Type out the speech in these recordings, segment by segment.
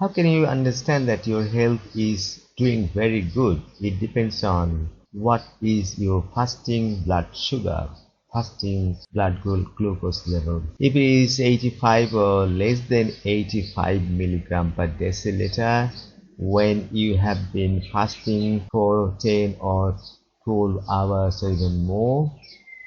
How can you understand that your health is doing very good? It depends on what is your fasting blood sugar, fasting glucose level. If it is 85 or less than 85 milligram per deciliter, when you have been fasting for 10 or 12 hours or even more,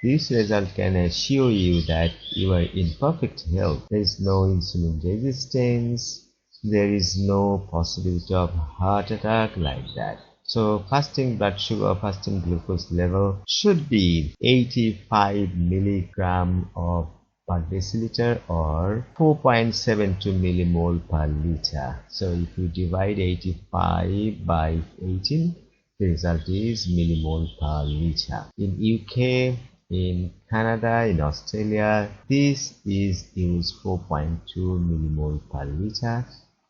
this result can assure you that you are in perfect health. There is no insulin resistance, there is no possibility of heart attack like that. So fasting blood sugar, fasting glucose level should be 85 milligram of per deciliter or 4.72 millimole per liter. So if you divide 85 by 18, the result is millimole per liter. In UK, in Canada, in Australia, this is used 4.2 millimole per liter,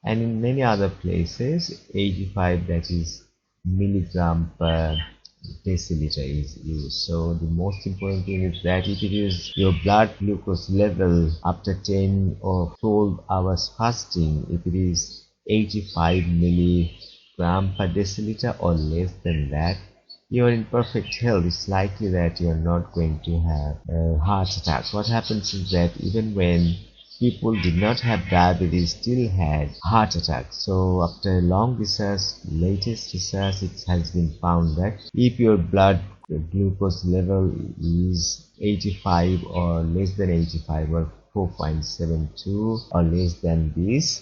and in many other places 85, that is milligram per deciliter, is used. So the most important thing is that if it is your blood glucose level after 10 or 12 hours fasting, if it is 85 milligram per deciliter or less than that, you are in perfect health. It's likely that you are not going to have a heart attack. What happens is that even when people did not have diabetes still had heart attacks. So after a long research, latest research, it has been found that if your blood glucose level is 85 or less than 85 or 4.72 or less than this,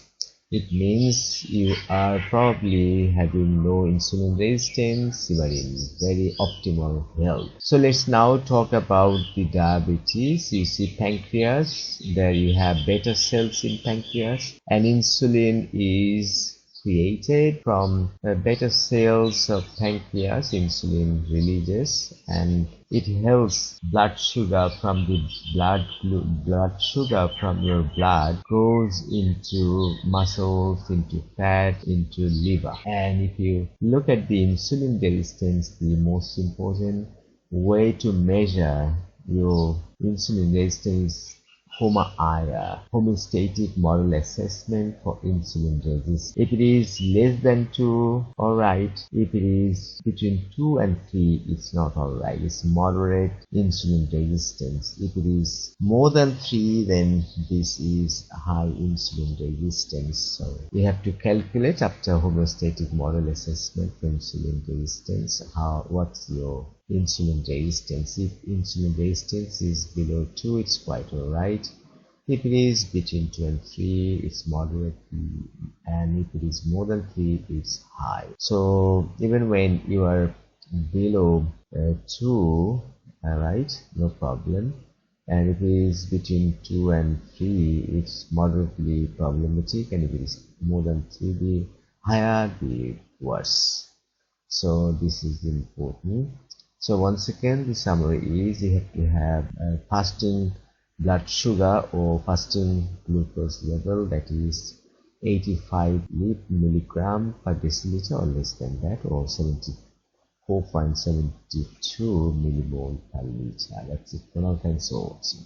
it means you are probably having no insulin resistance, you are in very optimal health. So let's now talk about the diabetes. You see pancreas, there you have beta cells in pancreas, and insulin is created from beta cells of pancreas. Insulin releases and it helps blood sugar from the blood sugar from your blood goes into muscles, into fat, into liver. And if you look at the insulin resistance, the most important way to measure your insulin resistance, HOMA-IR, homeostatic model assessment for insulin resistance. If it is less than 2, alright. If it is between 2 and 3, it's not alright. It's moderate insulin resistance. If it is more than 3, then this is high insulin resistance. So we have to calculate after homeostatic model assessment for insulin resistance, what's your insulin resistance. If insulin resistance is below 2, it's quite alright. If it is between 2 and 3, it's moderate, and if it is more than 3, it's high. So even when you are below 2, alright, no problem. And if it is between 2 and 3, it's moderately problematic, and if it is more than 3, the higher, the worse. So this is important. So once again, the summary is you have to have fasting blood sugar or fasting glucose level, that is 85 milligram per deciliter or less than that, or 74.72 millimole per liter. That's it for now. Thanks for watching.